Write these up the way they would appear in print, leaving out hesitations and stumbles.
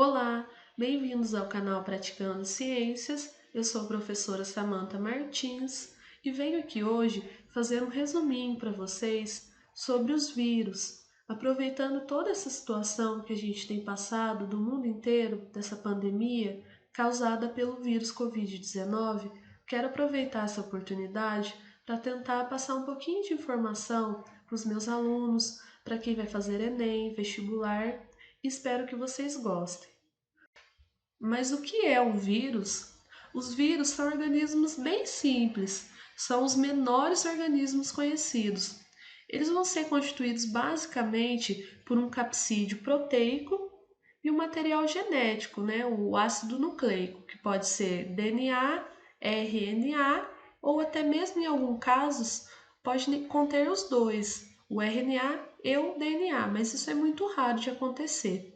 Olá, bem-vindos ao canal Praticando Ciências. Eu sou a professora Samantha Martins e venho aqui hoje fazer um resuminho para vocês sobre os vírus. Aproveitando toda essa situação que a gente tem passado do mundo inteiro, dessa pandemia causada pelo vírus Covid-19, quero aproveitar essa oportunidade para tentar passar um pouquinho de informação para os meus alunos, para quem vai fazer Enem, vestibular. Espero que vocês gostem. Mas o que é um vírus? Os vírus são organismos bem simples, são os menores organismos conhecidos. Eles vão ser constituídos basicamente por um capsídeo proteico e um material genético, o ácido nucleico, que pode ser DNA, RNA ou até mesmo em alguns casos pode conter os dois, o RNA e o DNA, mas isso é muito raro de acontecer.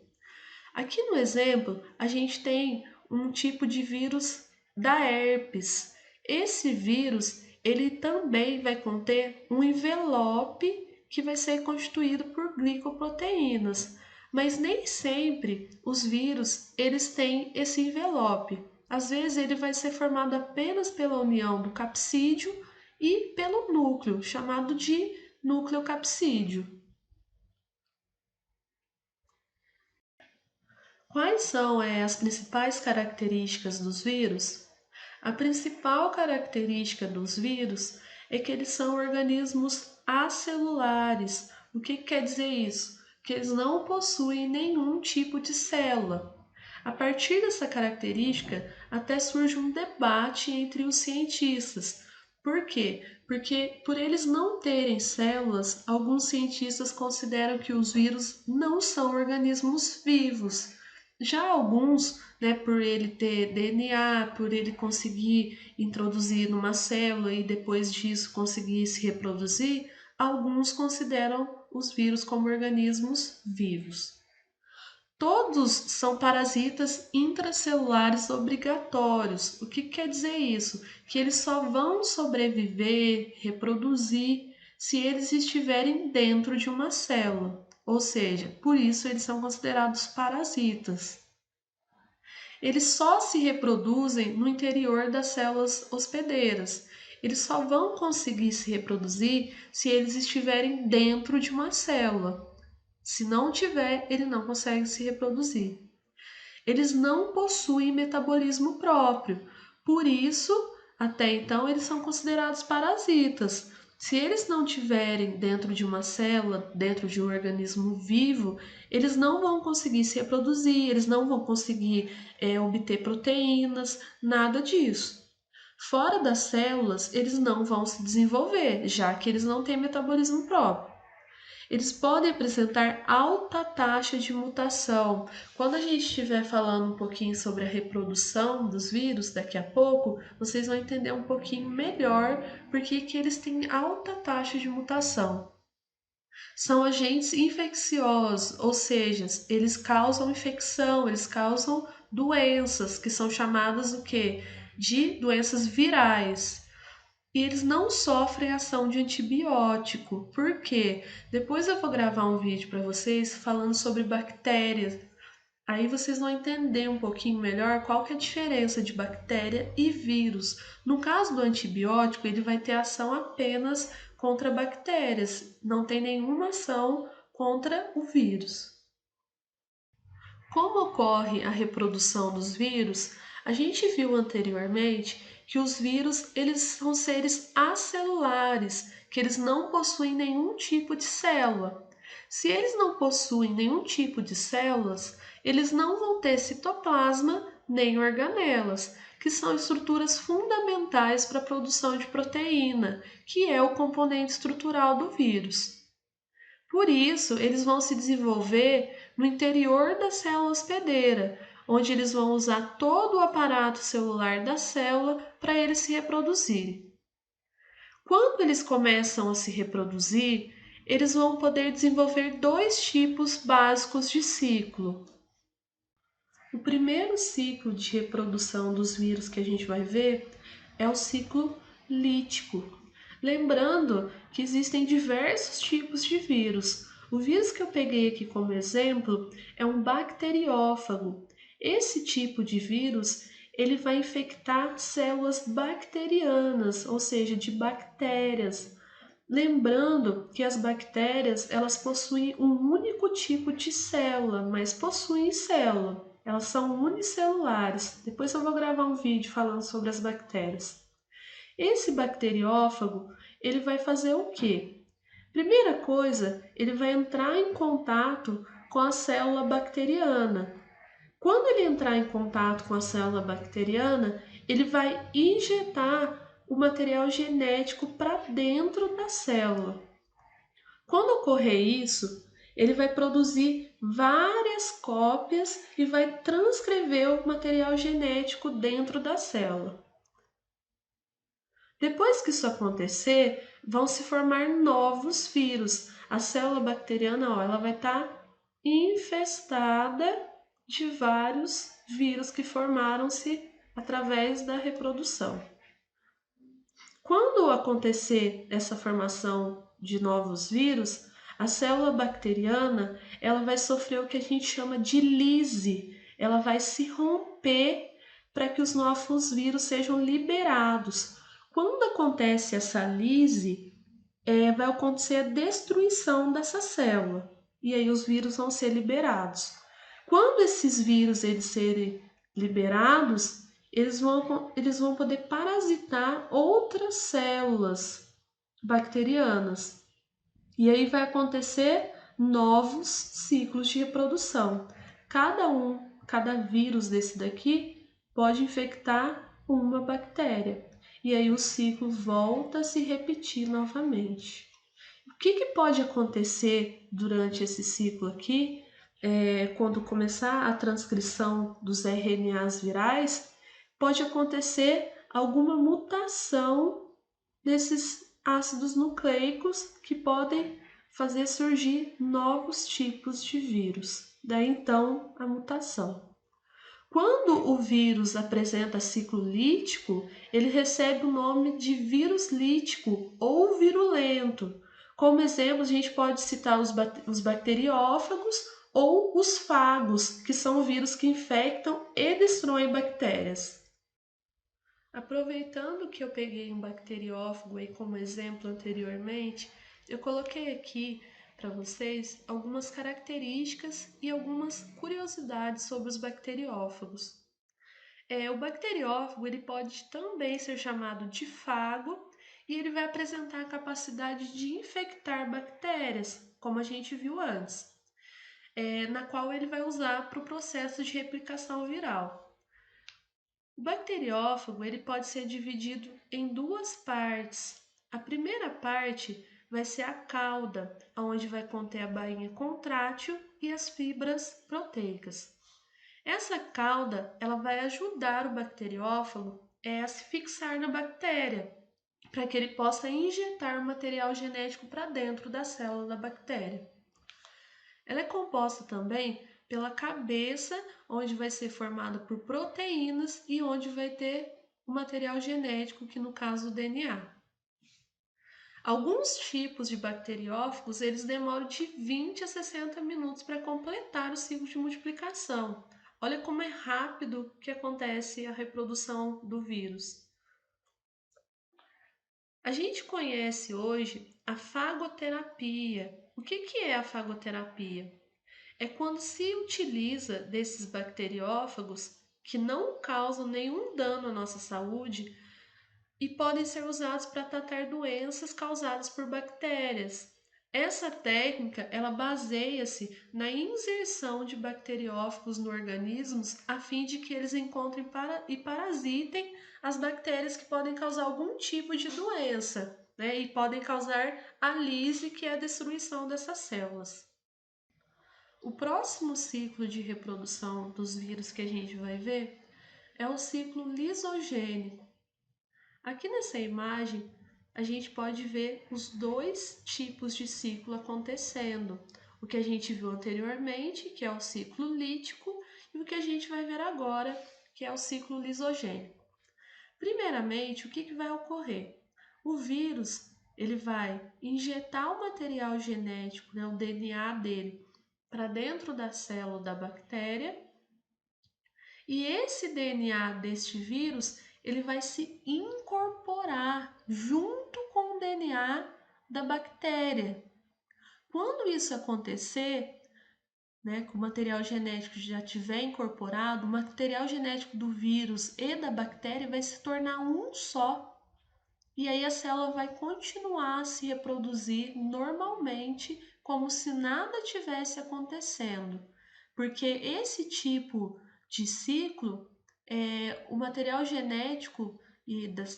Aqui no exemplo, a gente tem um tipo de vírus da herpes. Esse vírus, ele também vai conter um envelope que vai ser constituído por glicoproteínas, mas nem sempre os vírus eles têm esse envelope. Às vezes ele vai ser formado apenas pela união do capsídeo e pelo núcleo, chamado de nucleocapsídeo. Quais são as principais características dos vírus? A principal característica dos vírus é que eles são organismos acelulares. O que quer dizer isso? Que eles não possuem nenhum tipo de célula. A partir dessa característica, até surge um debate entre os cientistas. Por quê? Porque por eles não terem células, alguns cientistas consideram que os vírus não são organismos vivos. Já alguns, por ele ter DNA, por ele conseguir introduzir numa célula e depois disso conseguir se reproduzir, alguns consideram os vírus como organismos vivos. Todos são parasitas intracelulares obrigatórios. O que quer dizer isso? Que eles só vão sobreviver, reproduzir, se eles estiverem dentro de uma célula. Ou seja, por isso eles são considerados parasitas. Eles só se reproduzem no interior das células hospedeiras. Eles só vão conseguir se reproduzir se eles estiverem dentro de uma célula. Se não tiver, ele não consegue se reproduzir. Eles não possuem metabolismo próprio, por isso, até então, eles são considerados parasitas. Se eles não tiverem dentro de uma célula, dentro de um organismo vivo, eles não vão conseguir se reproduzir, eles não vão conseguir obter proteínas, nada disso. Fora das células, eles não vão se desenvolver, já que eles não têm metabolismo próprio. Eles podem apresentar alta taxa de mutação. Quando a gente estiver falando um pouquinho sobre a reprodução dos vírus daqui a pouco, vocês vão entender um pouquinho melhor porque que eles têm alta taxa de mutação. São agentes infecciosos, ou seja, eles causam infecção, eles causam doenças, que são chamadas o quê? De doenças virais. E eles não sofrem ação de antibiótico. Por quê? Depois eu vou gravar um vídeo para vocês falando sobre bactérias. Aí vocês vão entender um pouquinho melhor qual que é a diferença de bactéria e vírus. No caso do antibiótico, ele vai ter ação apenas contra bactérias, não tem nenhuma ação contra o vírus. Como ocorre a reprodução dos vírus? A gente viu anteriormente que os vírus eles são seres acelulares, que eles não possuem nenhum tipo de célula. Se eles não possuem nenhum tipo de células, eles não vão ter citoplasma nem organelas, que são estruturas fundamentais para a produção de proteína, que é o componente estrutural do vírus. Por isso, eles vão se desenvolver no interior da célula hospedeira, onde eles vão usar todo o aparato celular da célula para eles se reproduzirem. Quando eles começam a se reproduzir, eles vão poder desenvolver dois tipos básicos de ciclo. O primeiro ciclo de reprodução dos vírus que a gente vai ver é o ciclo lítico. Lembrando que existem diversos tipos de vírus. O vírus que eu peguei aqui como exemplo é um bacteriófago. Esse tipo de vírus, ele vai infectar células bacterianas, ou seja, de bactérias. Lembrando que as bactérias, elas possuem um único tipo de célula, mas possuem célula. Elas são unicelulares. Depois eu vou gravar um vídeo falando sobre as bactérias. Esse bacteriófago, ele vai fazer o quê? Primeira coisa, ele vai entrar em contato com a célula bacteriana. Quando ele entrar em contato com a célula bacteriana, ele vai injetar o material genético para dentro da célula. Quando ocorrer isso, ele vai produzir várias cópias e vai transcrever o material genético dentro da célula. Depois que isso acontecer, vão se formar novos vírus. A célula bacteriana, ela vai estar infestada de vários vírus que formaram-se através da reprodução. Quando acontecer essa formação de novos vírus, a célula bacteriana, ela vai sofrer o que a gente chama de lise. Ela vai se romper para que os novos vírus sejam liberados. Quando acontece essa lise, vai acontecer a destruição dessa célula e aí os vírus vão ser liberados. Quando esses vírus eles serem liberados, eles vão poder parasitar outras células bacterianas e aí vai acontecer novos ciclos de reprodução. Cada vírus desse daqui pode infectar uma bactéria. E aí o ciclo volta a se repetir novamente. O que pode acontecer durante esse ciclo aqui, quando começar a transcrição dos RNAs virais, pode acontecer alguma mutação desses ácidos nucleicos que podem fazer surgir novos tipos de vírus. Daí então a mutação. Quando o vírus apresenta ciclo lítico, ele recebe o nome de vírus lítico ou virulento. Como exemplo, a gente pode citar os bacteriófagos ou os fagos, que são vírus que infectam e destroem bactérias. Aproveitando que eu peguei um bacteriófago aí como exemplo anteriormente, eu coloquei aqui para vocês algumas características e algumas curiosidades sobre os bacteriófagos. O bacteriófago ele pode também ser chamado de fago e ele vai apresentar a capacidade de infectar bactérias, como a gente viu antes, na qual ele vai usar para o processo de replicação viral. O bacteriófago ele pode ser dividido em duas partes. A primeira parte vai ser a cauda, onde vai conter a bainha contrátil e as fibras proteicas. Essa cauda ela vai ajudar o bacteriófago a se fixar na bactéria, para que ele possa injetar o material genético para dentro da célula da bactéria. Ela é composta também pela cabeça, onde vai ser formada por proteínas e onde vai ter o material genético, que no caso o DNA. Alguns tipos de bacteriófagos, eles demoram de 20 a 60 minutos para completar o ciclo de multiplicação. Olha como é rápido que acontece a reprodução do vírus. A gente conhece hoje a fagoterapia. O que é a fagoterapia? É quando se utiliza desses bacteriófagos que não causam nenhum dano à nossa saúde e podem ser usados para tratar doenças causadas por bactérias. Essa técnica, ela baseia-se na inserção de bacteriófagos no organismo a fim de que eles encontrem e parasitem as bactérias que podem causar algum tipo de doença, né? E podem causar a lise, que é a destruição dessas células. O próximo ciclo de reprodução dos vírus que a gente vai ver é o ciclo lisogênico. Aqui nessa imagem, a gente pode ver os dois tipos de ciclo acontecendo. O que a gente viu anteriormente, que é o ciclo lítico, e o que a gente vai ver agora, que é o ciclo lisogênico. Primeiramente, o que vai ocorrer? O vírus ele vai injetar o material genético, né, o DNA dele, para dentro da célula da bactéria, e esse DNA deste vírus ele vai se incorporar junto com o DNA da bactéria. Quando isso acontecer, né, que o material genético já tiver incorporado, o material genético do vírus e da bactéria vai se tornar um só. E aí a célula vai continuar a se reproduzir normalmente, como se nada tivesse acontecendo. Porque esse tipo de ciclo, o material genético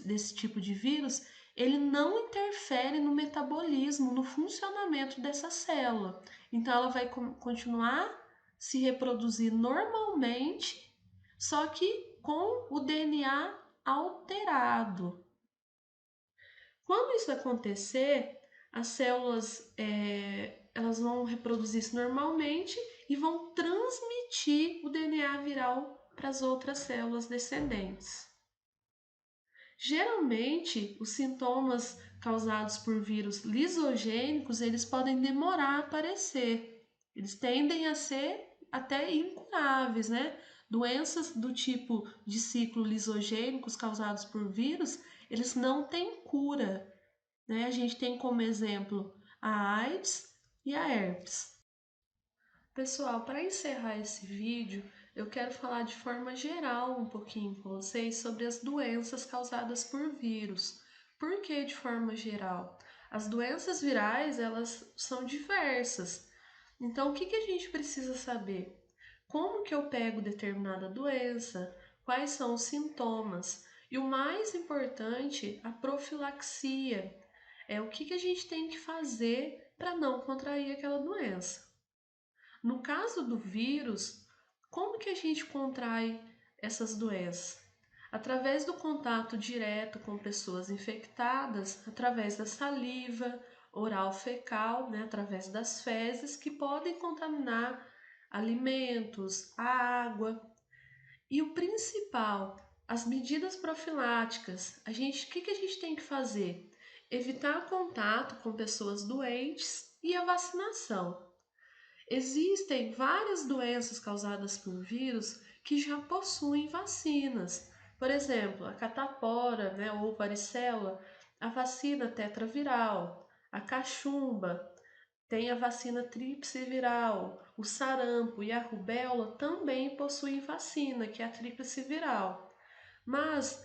desse tipo de vírus, ele não interfere no metabolismo, no funcionamento dessa célula. Então ela vai continuar se reproduzir normalmente, só que com o DNA alterado. Quando isso acontecer, as células elas vão reproduzir-se normalmente e vão transmitir o DNA viral para as outras células descendentes. Geralmente, os sintomas causados por vírus lisogênicos, eles podem demorar a aparecer. Eles tendem a ser até incuráveis, né? Doenças do tipo de ciclo lisogênicos causados por vírus, eles não têm cura, né? A gente tem como exemplo a AIDS e a herpes. Pessoal, para encerrar esse vídeo, eu quero falar de forma geral um pouquinho com vocês sobre as doenças causadas por vírus. Por que de forma geral? As doenças virais, elas são diversas. Então, o que a gente precisa saber? Como que eu pego determinada doença? Quais são os sintomas? E o mais importante, a profilaxia. É o que a gente tem que fazer para não contrair aquela doença. No caso do vírus, como que a gente contrai essas doenças? Através do contato direto com pessoas infectadas, através da saliva, oral fecal, né, através das fezes, que podem contaminar alimentos, a água. E o principal, as medidas profiláticas. O que a gente tem que fazer? Evitar contato com pessoas doentes e a vacinação. Existem várias doenças causadas por vírus que já possuem vacinas. Por exemplo, a catapora, né, ou varicela, a vacina tetraviral, a cachumba, tem a vacina tríplice viral, o sarampo e a rubéola também possuem vacina, que é a tríplice viral. Mas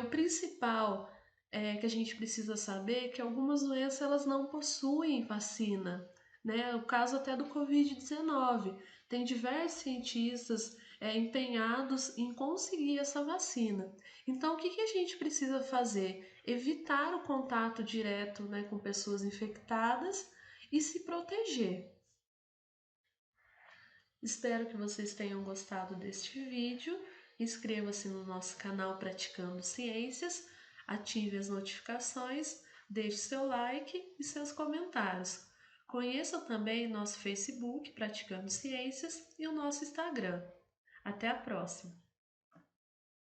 o principal que a gente precisa saber é que algumas doenças elas não possuem vacina, né? O caso até do Covid-19. Tem diversos cientistas empenhados em conseguir essa vacina. Então, o que a gente precisa fazer? Evitar o contato direto, né, com pessoas infectadas e se proteger. Espero que vocês tenham gostado deste vídeo. Inscreva-se no nosso canal Praticando Ciências, ative as notificações, deixe seu like e seus comentários. Conheça também nosso Facebook Praticando Ciências e o nosso Instagram. Até a próxima!